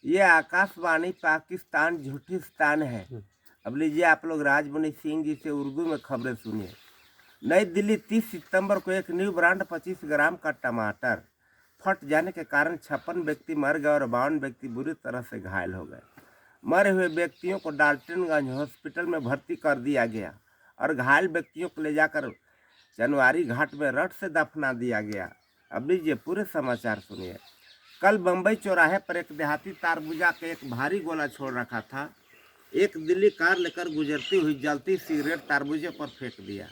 ये आकाशवाणी पाकिस्तान झूठिस्तान है। अब लीजिए आप लोग राजमणि सिंह जी से उर्दू में खबरें सुनिए। नई दिल्ली 30 सितंबर को एक न्यू ब्रांड 25 ग्राम का टमाटर फट जाने के कारण 56 व्यक्ति मर गए और 52 व्यक्ति बुरी तरह से घायल हो गए। मरे हुए व्यक्तियों को डाल्टनगंज हॉस्पिटल में भर्ती कर दिया गया और घायल व्यक्तियों को ले जाकर जनवारी घाट में रट से दफना दिया गया। अब लीजिए पूरे समाचार सुनिए। कल बम्बई चौराहे पर एक देहाती तारबूजा के एक भारी गोला छोड़ रखा था। एक दिल्ली कार लेकर गुजरती हुई जलती सिगरेट तारबूजे पर फेंक दिया।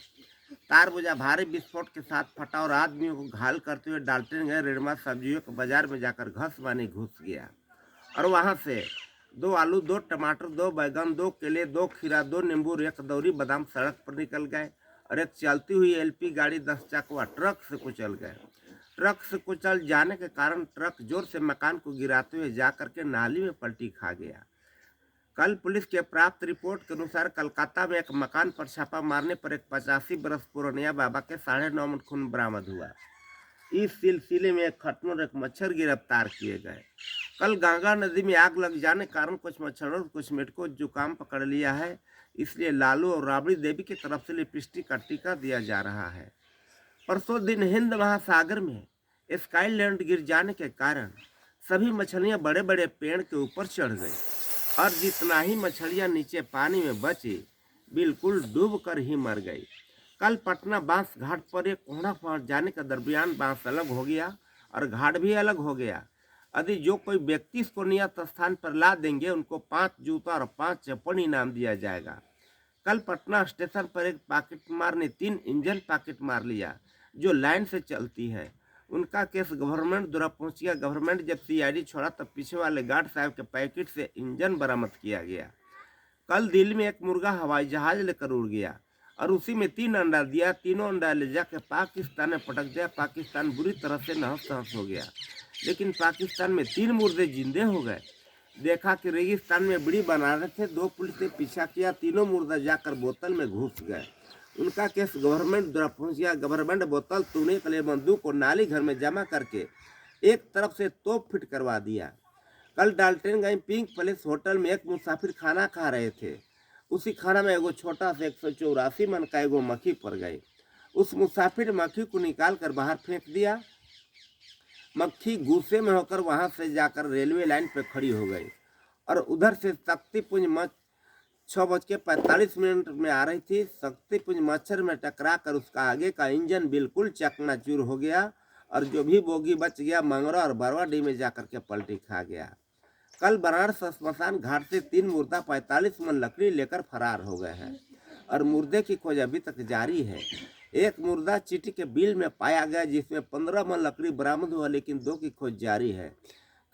तारबूजा भारी विस्फोट के साथ फटा और आदमियों को घायल करते हुए डाल्टनगंज रेडमा सब्जियों के बाजार में जाकर घस मानी घुस गया और वहां से 2 आलू, 2 टमाटर, 2 बैगन, 2 केले, 2 खीरा, 2 नींबू और 1 दौरी बादाम सड़क पर निकल गए और एक चलती हुई एलपी गाड़ी 10 चकवा ट्रक से कुचल गए। ट्रक से कुचल जाने के कारण ट्रक जोर से मकान को गिराते हुए जाकर के नाली में पलटी खा गया। कल पुलिस के प्राप्त रिपोर्ट के अनुसार कलकत्ता में एक मकान पर छापा मारने पर एक 85 बरस पुरानिया बाबा के 9.5 मन खून बरामद हुआ। इस सिलसिले में एक खटमल और एक मच्छर गिरफ्तार किए गए। कल गंगा नदी में आग लग जाने के कारण कुछ मच्छरों और कुछ मेढकों को जुकाम पकड़ लिया है, इसलिए लालू और राबड़ी देवी की तरफ से लिपस्टिक का टीका दिया जा रहा है। परसों दिन हिंद महासागर में स्काईलैंड गिर जाने के कारण सभी मछलियां बड़े बड़े पेड़ के ऊपर चढ़ गई और जितना ही मछलियां नीचे पानी में बची बिल्कुल डूब कर ही मर गई। कल पटना बांस घाट पर एक कोहड़ा पहुंच जाने के दरमियान बांस अलग हो गया और घाट भी अलग हो गया। यदि जो कोई व्यक्ति इसको नियत स्थान पर ला देंगे उनको 5 जूता और 5 चप्पल इनाम दिया जाएगा। कल पटना स्टेशन पर एक पॉकेटमार ने 3 इंजन पॉकेट मार लिया जो लाइन से चलती है। उनका केस गवर्नमेंट द्वारा पहुंच गया। गवर्नमेंट जब सीआईडी छोड़ा तब पीछे वाले गार्ड साहब के पैकेट से इंजन बरामद किया गया। कल दिल्ली में एक मुर्गा हवाई जहाज लेकर उड़ गया और उसी में 3 अंडा दिया। तीनों अंडा ले जाकर पाकिस्तान में पटक दिया। पाकिस्तान बुरी तरह से नहस नहस हो गया, लेकिन पाकिस्तान में 3 मुर्दे जिंदे हो गए। देखा कि रेगिस्तान में बीड़ी बना रहे थे, 2 पुलिस ने पीछा किया, तीनों मुर्दा जाकर बोतल में घुस गए। उनका केस गवर्नमेंट द्वारा पहुंच गया। गवर्नमेंट बोतल तूने के लिए बंदूक को नाली घर में जमा करके एक तरफ से तोप फिट करवा दिया। कल डाल्टनगंज पिंक पैलेस होटल में एक मुसाफिर खाना खा रहे थे। उसी खाना में एगो छोटा सा 184 मन का एगो मक्खी पड़ गई। उस मुसाफिर मक्खी को निकाल कर बाहर फेंक दिया। मक्खी गुस्से में होकर वहां से जाकर रेलवे लाइन पर खड़ी हो गई और उधर से शक्तिपुंज 6:45 में आ रही थी। शक्तिपुंज मच्छर में टकरा कर उसका आगे का इंजन बिल्कुल चकनाचूर हो गया और जो भी बोगी बच गया मंगरा और बरवाडी में जाकर के पलटी खा गया। कल बनारस श्मशान घाट से 3 मुर्दा 45 मन लकड़ी लेकर फरार हो गए हैं और मुर्दे की खोज अभी तक जारी है। एक मुर्दा चीटी के बिल में पाया गया जिसमें 15 मन लकड़ी बरामद हुआ, लेकिन 2 की खोज जारी है।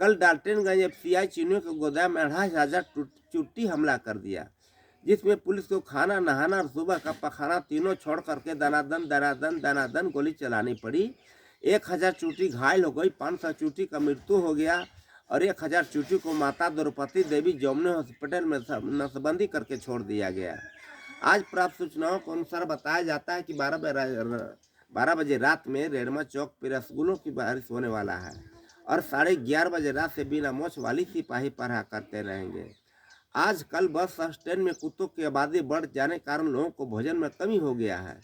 कल डाल्टनगंज एफसीआई चीनियों के गोदाम में 2500 चुट्टी हमला कर दिया, जिसमें पुलिस को खाना, नहाना और सुबह का पखाना तीनों छोड़ करके दनादन गोली चलानी पड़ी। 1000 चूटी घायल हो गई, 500 चूटी का मृत्यु हो गया और 1000 चूटी को माता द्रौपदी देवी जमुना हॉस्पिटल में नसबंदी करके छोड़ दिया गया। आज प्राप्त सूचनाओं के अनुसार बताया जाता है कि 12 बजे रात में रेडमा चौक पर रसगुल्लों की बारिश होने वाला है और 11:30 बजे रात से बिना मोछ वाली सिपाही पहरा करते रहेंगे। आज कल बस स्टैंड में कुत्तों की आबादी बढ़ जाने के कारण लोगों को भोजन में कमी हो गया है,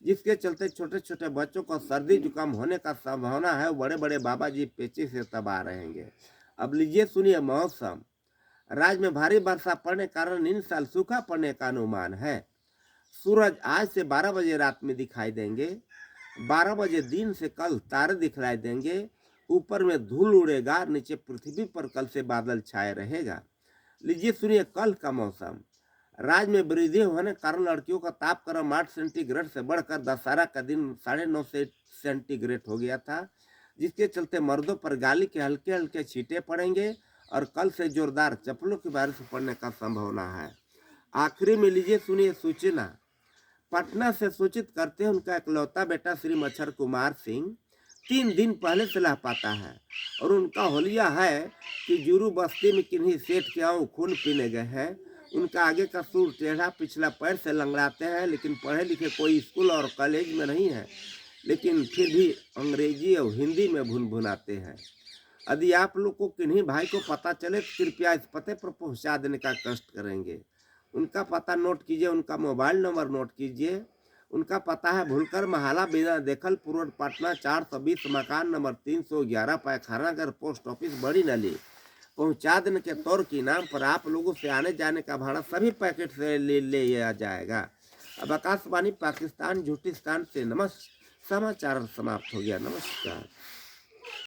जिसके चलते छोटे छोटे बच्चों को सर्दी जुकाम होने का संभावना है। बड़े बड़े बाबा जी पेची से तबाह रहेंगे। अब लीजिए सुनिए मौसम। राज्य में भारी वर्षा पड़ने के कारण इन साल सूखा पड़ने का अनुमान है। सूरज आज से 12 बजे रात में दिखाई देंगे। 12 बजे दिन से कल तारे दिखलाई देंगे। ऊपर में धूल उड़ेगा, नीचे पृथ्वी पर कल से बादल छाए रहेगा। लीजिए सुनिए कल का मौसम। राज्य में वृद्धि होने के कारण लड़कियों का तापक्रम 8 सेंटीग्रेड से बढ़कर दशहरा का दिन 9.5 सेंटीग्रेड हो गया था, जिसके चलते मर्दों पर गाली के हल्के हल्के छींटे पड़ेंगे और कल से जोरदार चप्पलों की बारिश पड़ने का संभावना है। आखिरी में लीजिए सुनिए सूचना। पटना से सूचित करते हैं उनका इकलौता बेटा श्री मच्छर कुमार सिंह 3 दिन पहले से लापता है और उनका होलिया है कि जुरू बस्ती में किन्हीं सेठ के यहाँ खून पीने गए हैं। उनका आगे का सूर टेढ़ा, पिछला पैर से लंगड़ाते हैं, लेकिन पढ़े लिखे कोई स्कूल और कॉलेज में नहीं है, लेकिन फिर भी अंग्रेजी और हिंदी में भुनभुनाते हैं। यदि आप लोग को किन्हीं भाई को पता चले तो कृपया इस पते पर पहुंचा देने का कष्ट करेंगे। उनका पता नोट कीजिए, उनका मोबाइल नंबर नोट कीजिए। उनका पता है भूलकर महाला बिना देखल पूर्व पटना 420 मकान नंबर 311 पैखाना घर पोस्ट ऑफिस बड़ी नली। पहुंचा देने के तौर के इनाम पर आप लोगों से आने जाने का भाड़ा सभी पैकेट से ले लिया जाएगा। अब आकाशवाणी पाकिस्तान झूठिस्तान से समाचार समाप्त हो गया। नमस्कार।